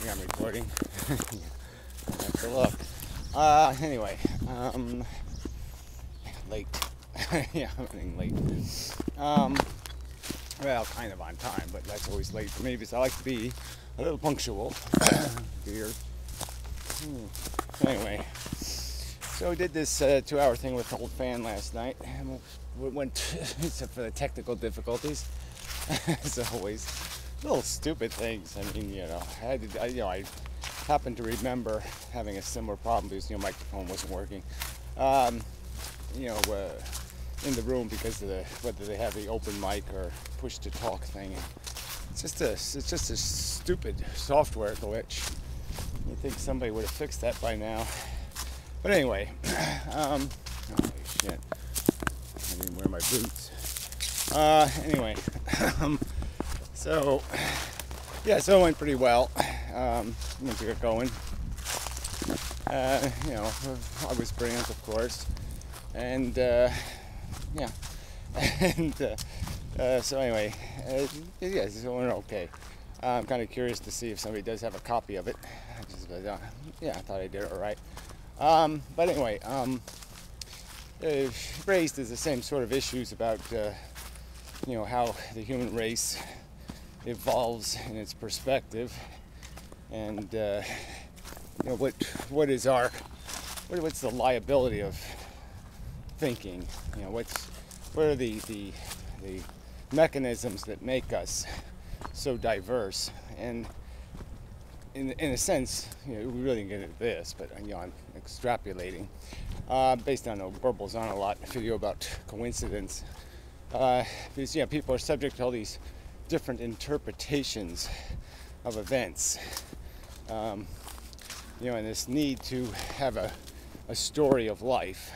think I'm recording. Have to look. Anyway, late. Yeah, I'm running late. Well, kind of on time, but that's always late for me because I like to be a little punctual. Weird. Anyway, so we did this 2-hour thing with the old fan last night. And we went, except for the technical difficulties, as always. Little stupid things. I mean, I happened to remember having a similar problem because microphone wasn't working. In the room because of whether they have the open mic or push to talk thing. It's just a stupid software glitch. You'd think somebody would have fixed that by now. But anyway, holy shit! I didn't wear my boots. Anyway, so it went pretty well. Once we got going, I was brilliant, of course, and so anyway, it's going okay. I'm kind of curious to see if somebody does have a copy of it. I thought I did it all right. But anyway, raised is the same sort of issues about how the human race evolves in its perspective, and what's the liability of thinking? What are the mechanisms that make us so diverse? And in a sense, we really didn't get into this, but I'm extrapolating based on Warbles on a lot video about coincidence, because people are subject to all these different interpretations of events, and this need to have a story of life.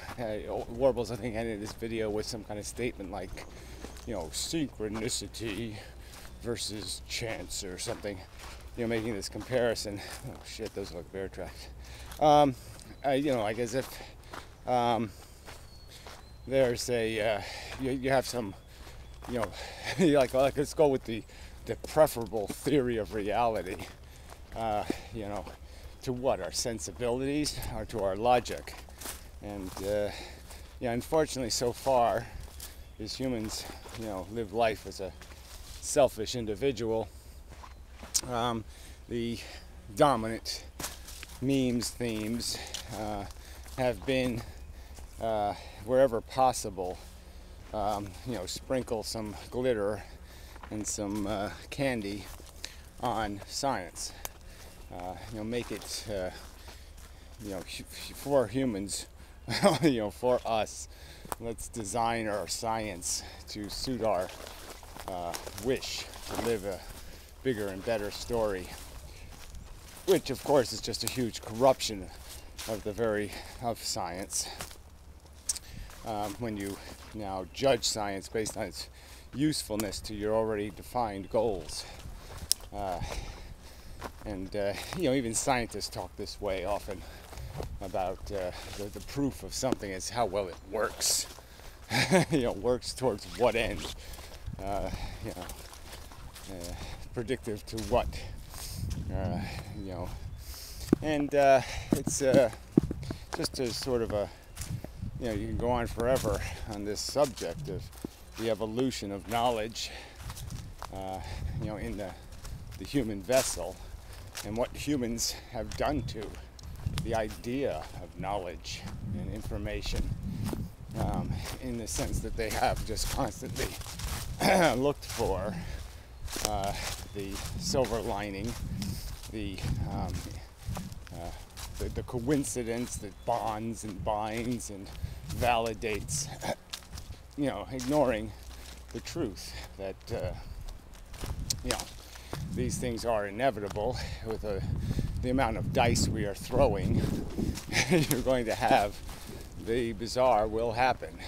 Warbles, I think, ended this video with some kind of statement like, synchronicity versus chance or something, making this comparison. Oh shit, those look bear tracks. Like as if there's you have some, let's go with the preferable theory of reality, to what, our sensibilities or to our logic. And unfortunately, so far as humans live life as a selfish individual, the dominant themes have been, wherever possible, sprinkle some glitter and some candy on science. Make it, for humans, for us. Let's design our science to suit our wish to live a bigger and better story, which, of course, is just a huge corruption of science. When you now judge science based on its usefulness to your already defined goals. Even scientists talk this way often about the proof of something is how well it works. Works towards what end? Predictive to what? It's just a sort of a, you can go on forever on this subject of the evolution of knowledge, in the human vessel, and what humans have done to the idea of knowledge and information, in the sense that they have just constantly looked for the silver lining, the coincidence that bonds and binds and validates, ignoring the truth that these things are inevitable. With the amount of dice we are throwing, you're going to have the bizarre will happen.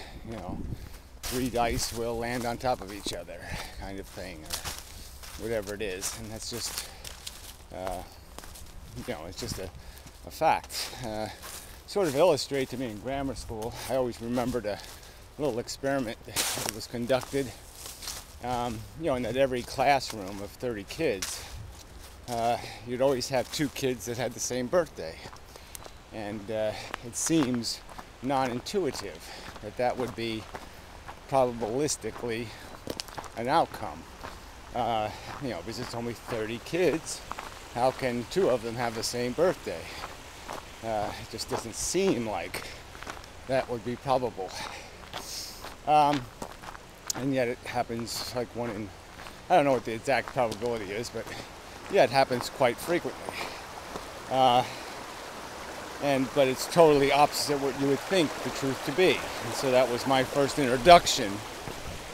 3 dice will land on top of each other, kind of thing, or whatever it is. And that's just, it's just a fact. Sort of illustrate to me in grammar school, I always remembered a little experiment that was conducted, in that every classroom of 30 kids, you'd always have two kids that had the same birthday. And it seems non-intuitive that that would be probabilistically an outcome. Because it's only 30 kids, how can two of them have the same birthday? It just doesn't seem like that would be probable. And yet it happens like one in, I don't know what the exact probability is, but yeah, it happens quite frequently. But it's totally opposite what you would think the truth to be. And so that was my first introduction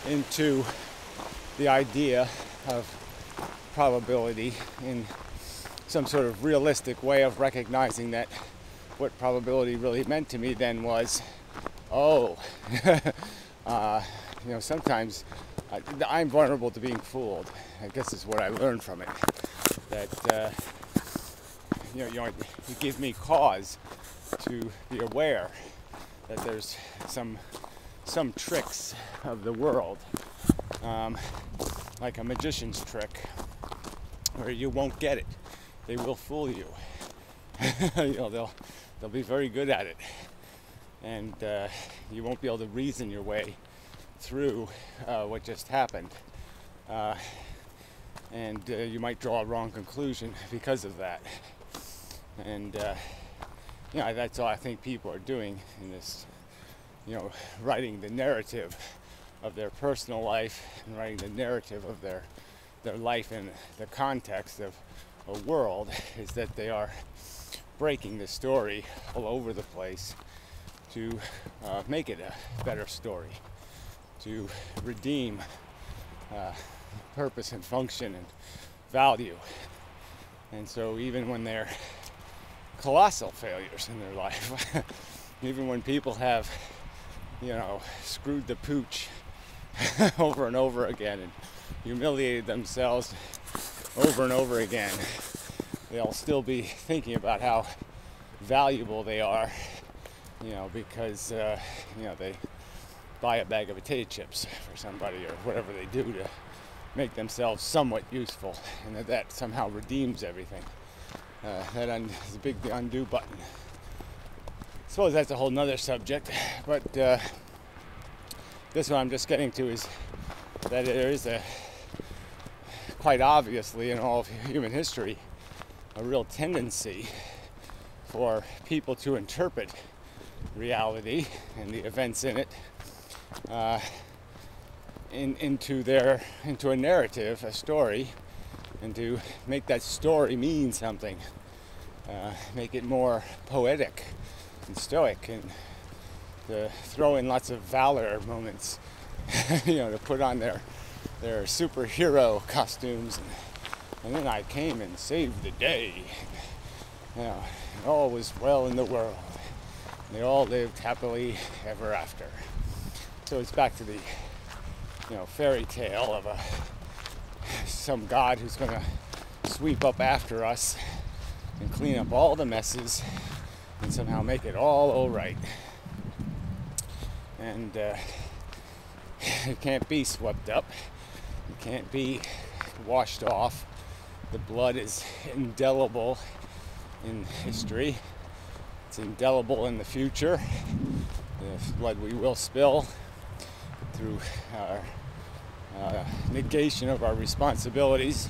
into the idea of probability in some sort of realistic way of recognizing that what probability really meant to me then was, sometimes I'm vulnerable to being fooled. I guess is what I learned from it. That it gives me cause to be aware that there's some tricks of the world, like a magician's trick, where you won't get it. They will fool you. They'll be very good at it, and you won't be able to reason your way through what just happened, and you might draw a wrong conclusion because of that. And that's all I think people are doing in this, writing the narrative of their personal life and writing the narrative of their life in the context of a world, is that they are breaking the story all over the place to make it a better story, to redeem purpose and function and value. And so even when they're colossal failures in their life, even when people have, screwed the pooch over and over again and humiliated themselves over and over again, they'll still be thinking about how valuable they are, because, they buy a bag of potato chips for somebody or whatever they do to make themselves somewhat useful, and that somehow redeems everything. That is a big undo button. I suppose that's a whole nother subject, but this one I'm just getting to is that there is quite obviously in all of human history, a real tendency for people to interpret reality and the events in it into a narrative, a story, and to make that story mean something, make it more poetic and stoic, and to throw in lots of valor moments, to put on their superhero costumes, and then I came and saved the day. And all was well in the world. They all lived happily ever after. So it's back to the fairy tale of some god who's going to sweep up after us and clean up all the messes and somehow make it all right. And it can't be swept up. It can't be washed off. The blood is indelible in history. It's indelible in the future. The blood we will spill through our negation of our responsibilities,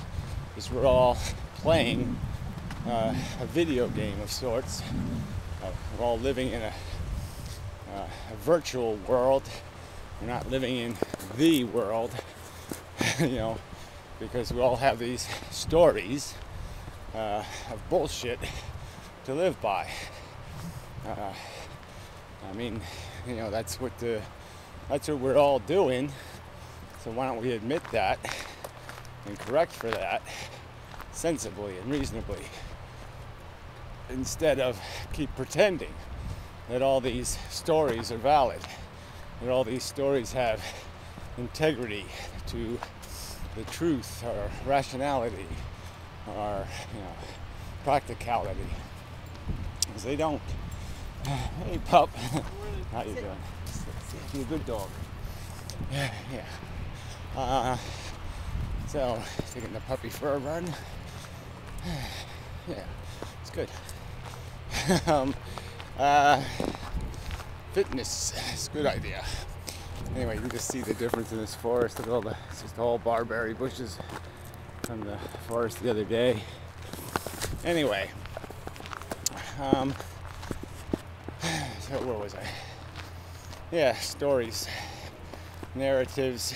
because we're all playing a video game of sorts. We're all living in a virtual world. We're not living in the world, because we all have these stories of bullshit to live by. That's what we're all doing. So why don't we admit that and correct for that sensibly and reasonably, instead of keep pretending that all these stories are valid, that all these stories have integrity to the truth or rationality or practicality, because they don't. Hey pup, how you doing? You're a good dog. Yeah. So taking the puppy for a run. Yeah, it's good. um, uh, Fitness is a good idea. Anyway, you can just see the difference in this forest. Look at all it's just all barberry bushes from the forest the other day. Anyway, so where was I? Yeah, stories, narratives,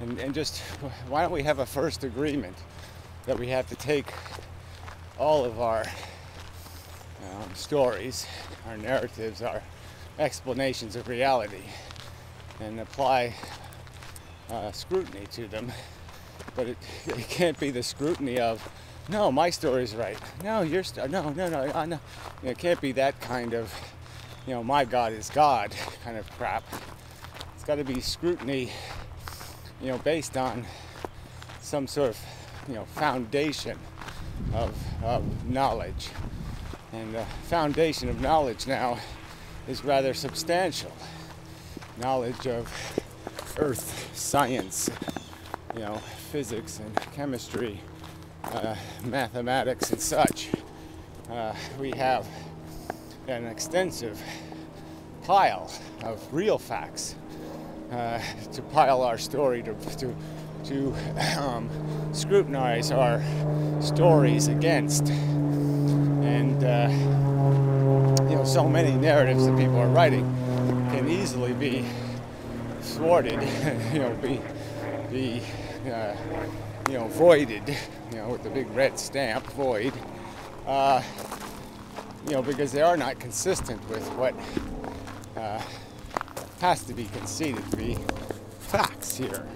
and just why don't we have a first agreement that we have to take all of our stories, our narratives, our explanations of reality, and apply scrutiny to them. But it can't be the scrutiny of, no, my story's right. No, your story. No. It can't be that kind of, my God is God kind of crap. It's got to be scrutiny, based on some sort of, foundation of knowledge. And the foundation of knowledge now is rather substantial. Knowledge of earth science, physics and chemistry, mathematics and such. We have an extensive pile of real facts to pile our story, to scrutinize our stories against. And so many narratives that people are writing can easily be thwarted, be voided, with the big red stamp, void, because they are not consistent with what has to be conceded to be facts here,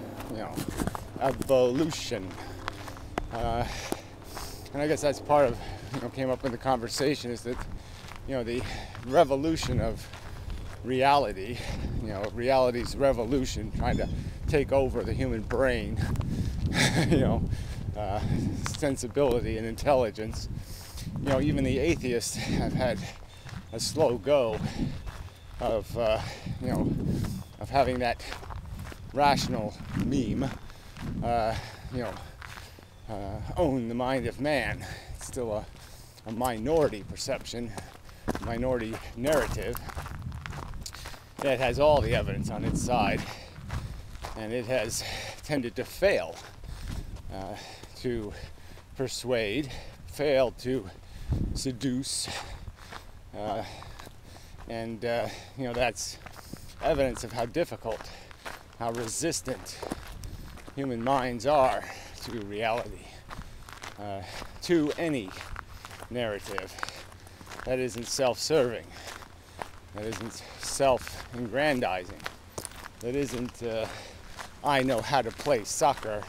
evolution. And I guess that's part of, came up in the conversation, is that, the revolution of reality, reality's revolution, trying to take over the human brain, sensibility and intelligence. Even the atheists have had a slow go of, of having that rational meme, own the mind of man. It's still a minority perception, minority narrative. It has all the evidence on its side, and it has tended to fail to persuade, fail to seduce, and that's evidence of how difficult, how resistant human minds are to reality, to any narrative that isn't self-serving, that isn't self-aggrandizing, that isn't I know how to play soccer,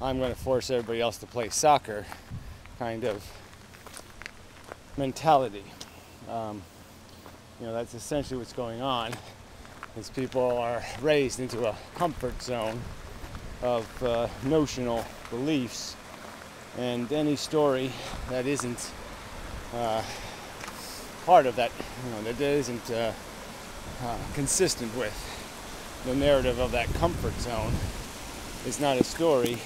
I'm going to force everybody else to play soccer kind of mentality. That's essentially what's going on, is people are raised into a comfort zone of notional beliefs, and any story that isn't part of that, that isn't consistent with the narrative of that comfort zone is not a story.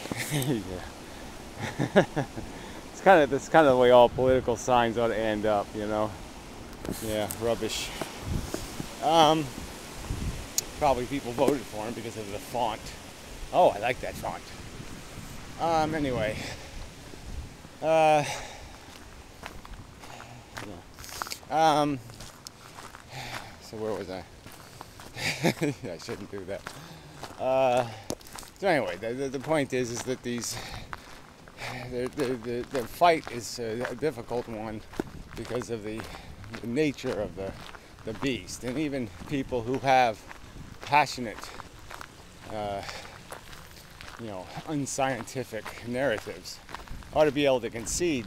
It's kind of the way all political signs ought to end up, Yeah, rubbish. Probably people voted for him because of the font. Oh, I like that font. Anyway. Yeah. So where was I? I shouldn't do that. So anyway, the point is that these the fight is a difficult one because of the nature of the beast, and even people who have passionate, unscientific narratives ought to be able to concede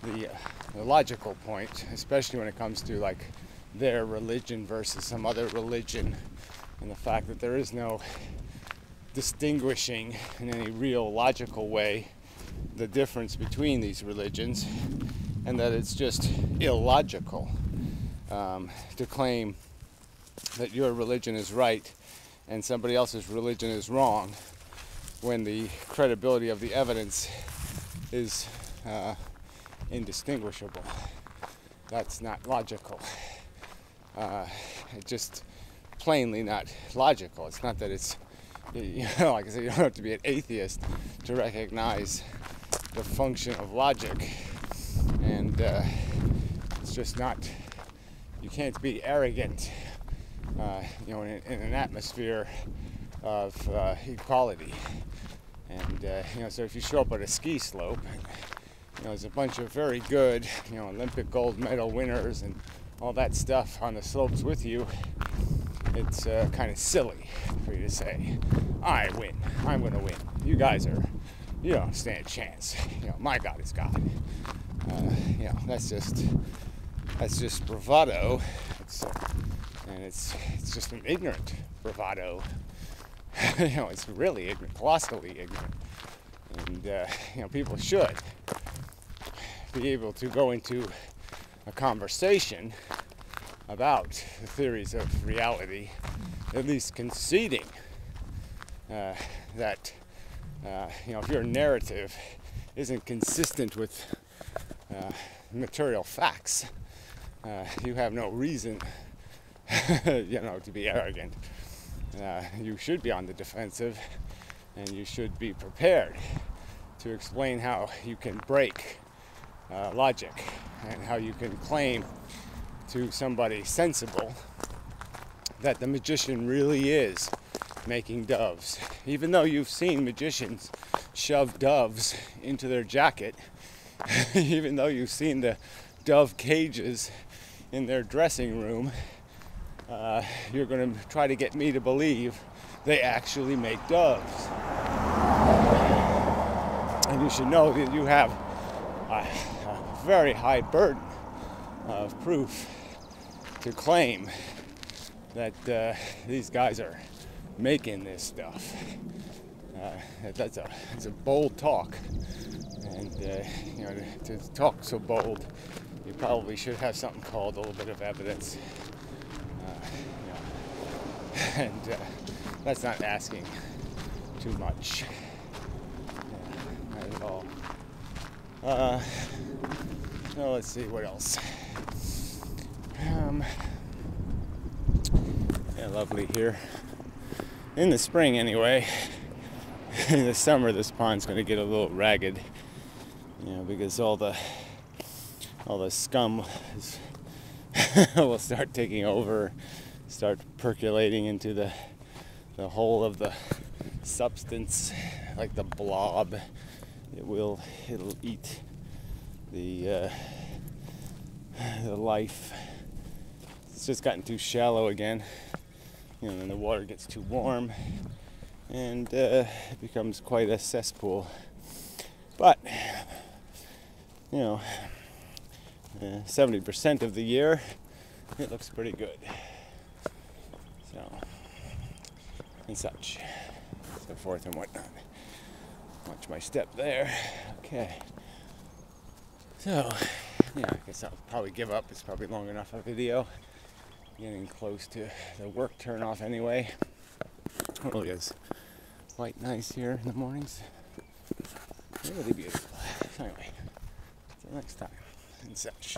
the logical point, especially when it comes to like their religion versus some other religion, and the fact that there is no distinguishing in any real logical way the difference between these religions, and that it's just illogical to claim that your religion is right and somebody else's religion is wrong, when the credibility of the evidence is indistinguishable. That's not logical. It's just plainly not logical. It's not that it's, like I said, you don't have to be an atheist to recognize the function of logic. And it's just not, you can't be arrogant, in an atmosphere of equality. And, so if you show up at a ski slope, and, there's a bunch of very good, Olympic gold medal winners and all that stuff on the slopes with you, it's kind of silly for you to say, I win, I'm going to win. You guys you don't stand a chance. My God is God. That's just bravado. It's just an ignorant bravado. It's really ignorant, colossally ignorant. And, people should be able to go into a conversation about the theories of reality, at least conceding that, if your narrative isn't consistent with material facts, you have no reason, to be arrogant. You should be on the defensive, and you should be prepared to explain how you can break logic and how you can claim to somebody sensible that the magician really is making doves. Even though you've seen magicians shove doves into their jacket, even though you've seen the dove cages in their dressing room, you're going to try to get me to believe they actually make doves. And you should know that you have a very high burden of proof to claim that these guys are making this stuff. It's a bold talk, and to talk so bold, you probably should have something called a little bit of evidence. And that's not asking too much, not at all. So let's see what else. Lovely here in the spring anyway. In the summer this pond's going to get a little ragged, because all the scum will start taking over, start percolating into the whole of the substance, like the blob. It'll eat the life. It's just gotten too shallow again. Then the water gets too warm, and it becomes quite a cesspool. But 70% of the year, it looks pretty good. So, and such, so forth and whatnot. Watch my step there. Okay. So, I guess I'll probably give up. It's probably long enough a video. Getting close to the work turn off anyway. It really is quite nice here in the mornings. Really beautiful. So anyway, until next time and such.